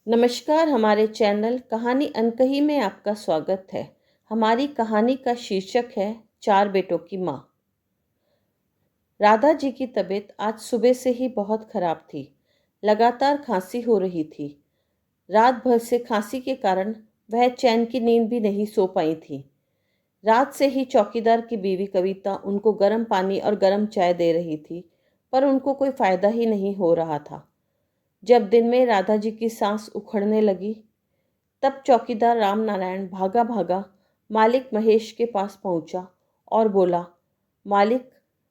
नमस्कार, हमारे चैनल कहानी अनकही में आपका स्वागत है। हमारी कहानी का शीर्षक है चार बेटों की माँ। राधा जी की तबीयत आज सुबह से ही बहुत खराब थी। लगातार खांसी हो रही थी। रात भर से खांसी के कारण वह चैन की नींद भी नहीं सो पाई थी। रात से ही चौकीदार की बीवी कविता उनको गर्म पानी और गर्म चाय दे रही थी, पर उनको कोई फायदा ही नहीं हो रहा था। जब दिन में राधा जी की सांस उखड़ने लगी, तब चौकीदार राम नारायण भागा भागा मालिक महेश के पास पहुंचा और बोला, मालिक,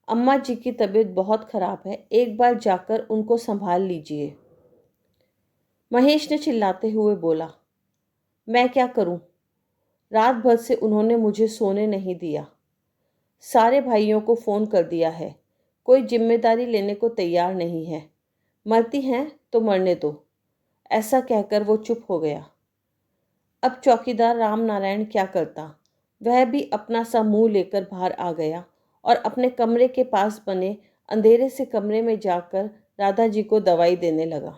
अम्मा जी की तबीयत बहुत खराब है, एक बार जाकर उनको संभाल लीजिए। महेश ने चिल्लाते हुए बोला, मैं क्या करूं? रात भर से उन्होंने मुझे सोने नहीं दिया। सारे भाइयों को फोन कर दिया है, कोई जिम्मेदारी लेने को तैयार नहीं है। मरती हैं तो मरने दो। ऐसा कहकर वो चुप हो गया। अब चौकीदार राम नारायण क्या करता? वह भी अपना सा मुंह लेकर बाहर आ गया और अपने कमरे के पास बने अंधेरे से कमरे में जाकर राधा जी को दवाई देने लगा।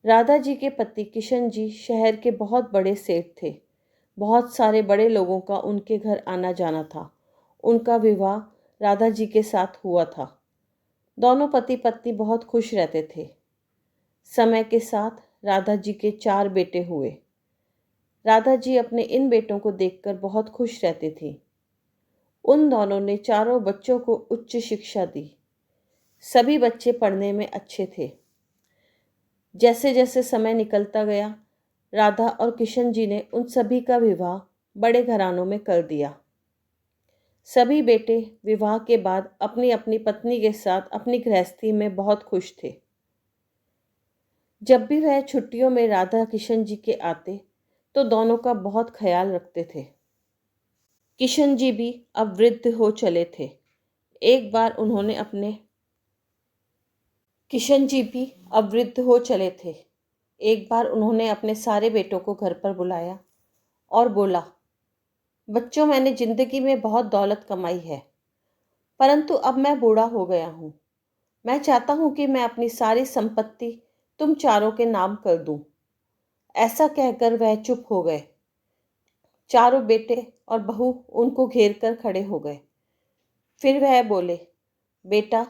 राधा जी के पति किशन जी शहर के बहुत बड़े सेठ थे। बहुत सारे बड़े लोगों का उनके घर आना जाना था। उनका विवाह राधा जी के साथ हुआ था। दोनों पति पत्नी बहुत खुश रहते थे। समय के साथ राधा जी के 4 बेटे हुए। राधा जी अपने इन बेटों को देखकर बहुत खुश रहती थी। उन दोनों ने चारों बच्चों को उच्च शिक्षा दी। सभी बच्चे पढ़ने में अच्छे थे। जैसे जैसे समय निकलता गया, राधा और किशन जी ने उन सभी का विवाह बड़े घरानों में कर दिया। सभी बेटे विवाह के बाद अपनी अपनी पत्नी के साथ अपनी गृहस्थी में बहुत खुश थे। जब भी वह छुट्टियों में राधा किशन जी के आते, तो दोनों का बहुत ख्याल रखते थे। किशन जी भी अब वृद्ध हो चले थे। एक बार उन्होंने अपने किशन जी भी अब वृद्ध हो चले थे। एक बार उन्होंने अपने सारे बेटों को घर पर बुलाया और बोला, बच्चों, मैंने जिंदगी में बहुत दौलत कमाई है, परंतु अब मैं बूढ़ा हो गया हूँ। मैं चाहता हूँ कि मैं अपनी सारी संपत्ति तुम चारों के नाम कर दूं। ऐसा कहकर वह चुप हो गए। चारों बेटे और बहू उनको घेर कर खड़े हो गए। फिर वह बोले, बेटा,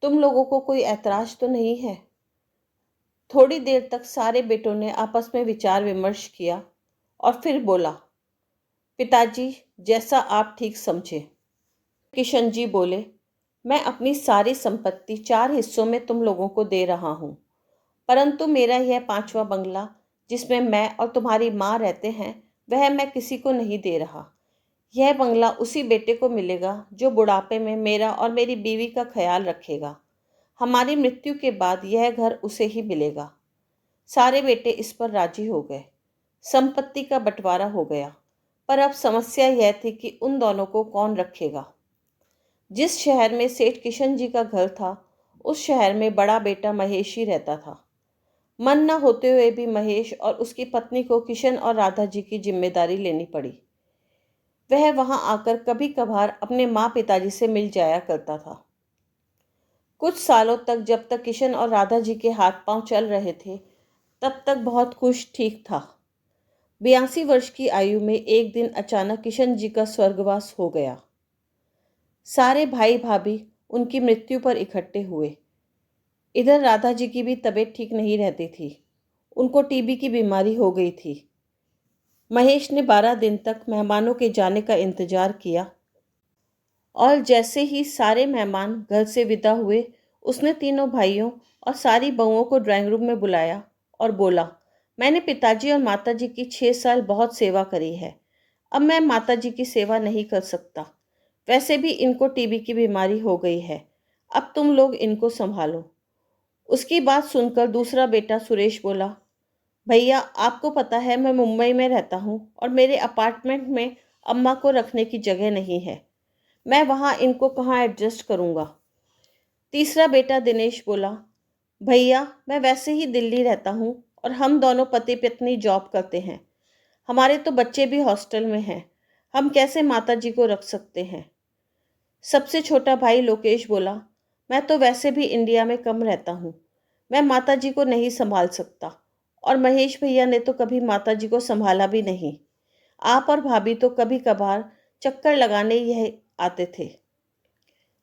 तुम लोगों को कोई ऐतराज तो नहीं है? थोड़ी देर तक सारे बेटों ने आपस में विचार विमर्श किया और फिर बोला, पिताजी, जैसा आप ठीक समझे। किशन जी बोले, मैं अपनी सारी संपत्ति 4 हिस्सों में तुम लोगों को दे रहा हूँ, परंतु मेरा यह 5वां बंगला, जिसमें मैं और तुम्हारी माँ रहते हैं, वह मैं किसी को नहीं दे रहा। यह बंगला उसी बेटे को मिलेगा जो बुढ़ापे में मेरा और मेरी बीवी का ख्याल रखेगा। हमारी मृत्यु के बाद यह घर उसे ही मिलेगा। सारे बेटे इस पर राजी हो गए। संपत्ति का बंटवारा हो गया, पर अब समस्या यह थी कि उन दोनों को कौन रखेगा। जिस शहर में सेठ किशन जी का घर था, उस शहर में बड़ा बेटा महेश ही रहता था। मन न होते हुए भी महेश और उसकी पत्नी को किशन और राधा जी की जिम्मेदारी लेनी पड़ी। वह वहां आकर कभी कभार अपने माँ पिताजी से मिल जाया करता था। कुछ सालों तक, जब तक किशन और राधा जी के हाथ पांव चल रहे थे, तब तक बहुत खुश ठीक था। 82 वर्ष की आयु में एक दिन अचानक किशन जी का स्वर्गवास हो गया। सारे भाई भाभी उनकी मृत्यु पर इकट्ठे हुए। इधर राधा जी की भी तबीयत ठीक नहीं रहती थी। उनको टीबी की बीमारी हो गई थी। महेश ने 12 दिन तक मेहमानों के जाने का इंतजार किया और जैसे ही सारे मेहमान घर से विदा हुए, उसने तीनों भाइयों और सारी बहुओं को ड्राइंग रूम में बुलाया और बोला, मैंने पिताजी और माताजी की 6 साल बहुत सेवा करी है। अब मैं माताजी की सेवा नहीं कर सकता। वैसे भी इनको टीबी की बीमारी हो गई है। अब तुम लोग इनको संभालो। उसकी बात सुनकर दूसरा बेटा सुरेश बोला, भैया, आपको पता है मैं मुंबई में रहता हूँ और मेरे अपार्टमेंट में अम्मा को रखने की जगह नहीं है। मैं वहाँ इनको कहाँ एडजस्ट करूँगा। तीसरा बेटा दिनेश बोला, भैया, मैं वैसे ही दिल्ली रहता हूँ और हम दोनों पति पत्नी जॉब करते हैं। हमारे तो बच्चे भी हॉस्टल में हैं। हम कैसे माता जी को रख सकते हैं। सबसे छोटा भाई लोकेश बोला, मैं तो वैसे भी इंडिया में कम रहता हूँ। मैं माता जी को नहीं संभाल सकता और महेश भैया ने तो कभी माताजी को संभाला भी नहीं। आप और भाभी तो कभी कभार चक्कर लगाने यह आते थे।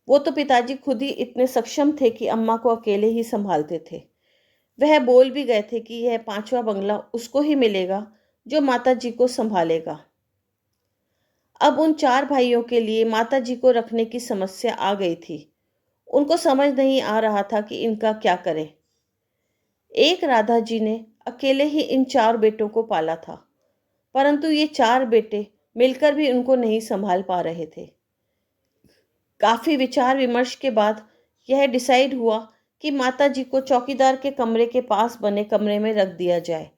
वो तो पिताजी खुद ही इतने सक्षम थे कि अम्मा को अकेले ही संभालते थे। वह बोल भी गए थे कि यह 5वां बंगला उसको ही मिलेगा जो माताजी को संभालेगा। अब उन 4 भाइयों के लिए माताजी को रखने की समस्या आ गई थी। उनको समझ नहीं आ रहा था कि इनका क्या करें। एक राधा जी ने अकेले ही इन 4 बेटों को पाला था, परंतु ये 4 बेटे मिलकर भी उनको नहीं संभाल पा रहे थे। काफी विचार विमर्श के बाद यह डिसाइड हुआ कि माताजी को चौकीदार के कमरे के पास बने कमरे में रख दिया जाए,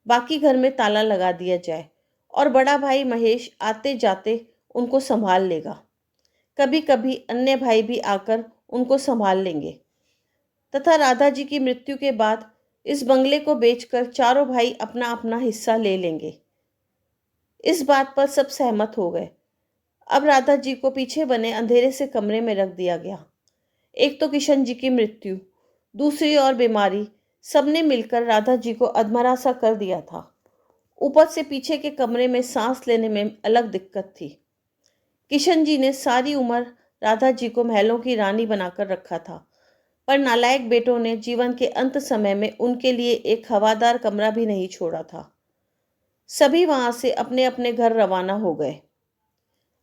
बाकी घर में ताला लगा दिया जाए और बड़ा भाई महेश आते जाते उनको संभाल लेगा। कभी कभी अन्य भाई भी आकर उनको संभाल लेंगे तथा राधा जी की मृत्यु के बाद इस बंगले को बेचकर चारों भाई अपना अपना हिस्सा ले लेंगे। इस बात पर सब सहमत हो गए। अब राधा जी को पीछे बने अंधेरे से कमरे में रख दिया गया। एक तो किशन जी की मृत्यु, दूसरी और बीमारी, सबने मिलकर राधा जी को अधमरा सा कर दिया था। ऊपर से पीछे के कमरे में सांस लेने में अलग दिक्कत थी। किशन जी ने सारी उम्र राधा जी को महलों की रानी बनाकर रखा था, पर नालायक बेटों ने जीवन के अंत समय में उनके लिए एक हवादार कमरा भी नहीं छोड़ा था। सभी वहां से अपने अपने घर रवाना हो गए।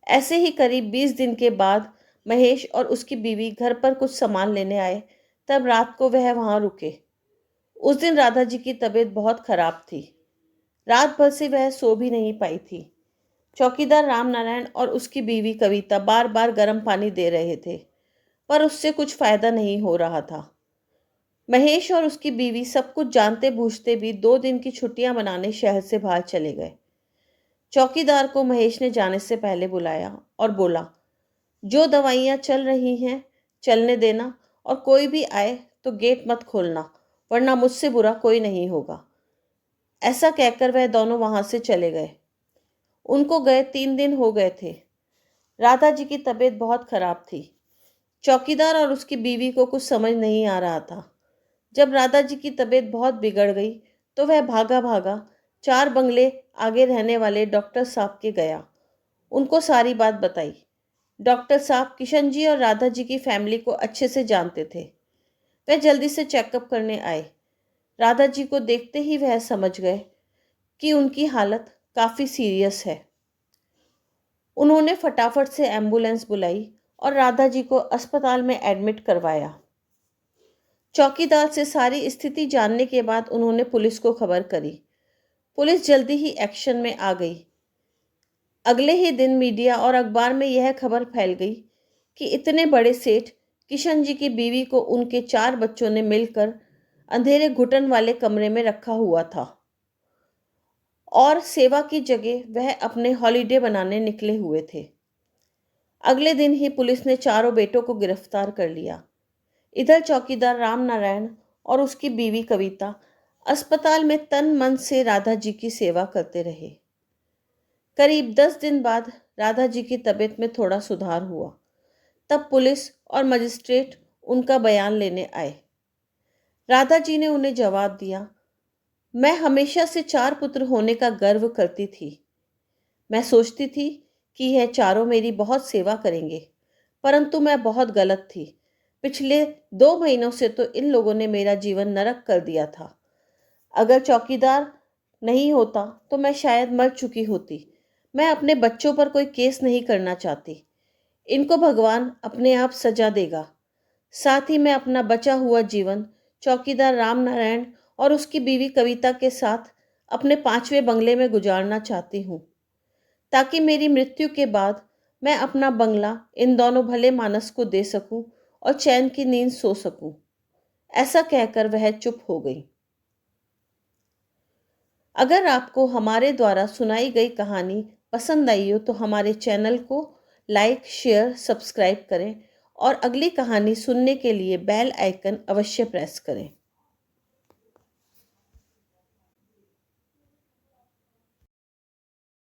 ऐसे ही करीब 20 दिन के बाद महेश और उसकी बीवी घर पर कुछ सामान लेने आए। तब रात को वह वहां रुके। उस दिन राधा जी की तबीयत बहुत खराब थी। रात भर से वह सो भी नहीं पाई थी। चौकीदार राम नारायण और उसकी बीवी कविता बार बार गर्म पानी दे रहे थे, पर उससे कुछ फायदा नहीं हो रहा था। महेश और उसकी बीवी सब कुछ जानते बूझते भी 2 दिन की छुट्टियां मनाने शहर से बाहर चले गए। चौकीदार को महेश ने जाने से पहले बुलाया और बोला, जो दवाइयां चल रही हैं चलने देना, और कोई भी आए तो गेट मत खोलना, वरना मुझसे बुरा कोई नहीं होगा। ऐसा कहकर वह दोनों वहां से चले गए। उनको गए 3 दिन हो गए थे। राधा जी की तबीयत बहुत खराब थी। चौकीदार और उसकी बीवी को कुछ समझ नहीं आ रहा था। जब राधा जी की तबीयत बहुत बिगड़ गई तो वह भागा भागा 4 बंगले आगे रहने वाले डॉक्टर साहब के गया। उनको सारी बात बताई। डॉक्टर साहब किशन जी और राधा जी की फैमिली को अच्छे से जानते थे। वह जल्दी से चेकअप करने आए। राधा जी को देखते ही वह समझ गए कि उनकी हालत काफ़ी सीरियस है। उन्होंने फटाफट से एम्बुलेंस बुलाई और राधा जी को अस्पताल में एडमिट करवाया। चौकीदार से सारी स्थिति जानने के बाद उन्होंने पुलिस को खबर करी। पुलिस जल्दी ही एक्शन में आ गई। अगले ही दिन मीडिया और अखबार में यह खबर फैल गई कि इतने बड़े सेठ किशन जी की बीवी को उनके 4 बच्चों ने मिलकर अंधेरे घुटन वाले कमरे में रखा हुआ था और सेवा की जगह वह अपने हॉलीडे बनाने निकले हुए थे। अगले दिन ही पुलिस ने चारों बेटों को गिरफ्तार कर लिया। इधर चौकीदार राम नारायण और उसकी बीवी कविता अस्पताल में तन मन से राधा जी की सेवा करते रहे। करीब 10 दिन बाद राधा जी की तबीयत में थोड़ा सुधार हुआ। तब पुलिस और मजिस्ट्रेट उनका बयान लेने आए। राधा जी ने उन्हें जवाब दिया, मैं हमेशा से 4 पुत्र होने का गर्व करती थी। मैं सोचती थी कि यह चारों मेरी बहुत सेवा करेंगे, परंतु मैं बहुत गलत थी। पिछले 2 महीनों से तो इन लोगों ने मेरा जीवन नरक कर दिया था। अगर चौकीदार नहीं होता तो मैं शायद मर चुकी होती। मैं अपने बच्चों पर कोई केस नहीं करना चाहती। इनको भगवान अपने आप सजा देगा। साथ ही मैं अपना बचा हुआ जीवन चौकीदार राम नारायण और उसकी बीवी कविता के साथ अपने 5वें बंगले में गुजारना चाहती हूँ, ताकि मेरी मृत्यु के बाद मैं अपना बंगला इन दोनों भले मानस को दे सकूं और चैन की नींद सो सकूं। ऐसा कहकर वह चुप हो गई। अगर आपको हमारे द्वारा सुनाई गई कहानी पसंद आई हो तो हमारे चैनल को लाइक, शेयर, सब्सक्राइब करें और अगली कहानी सुनने के लिए बेल आइकन अवश्य प्रेस करें।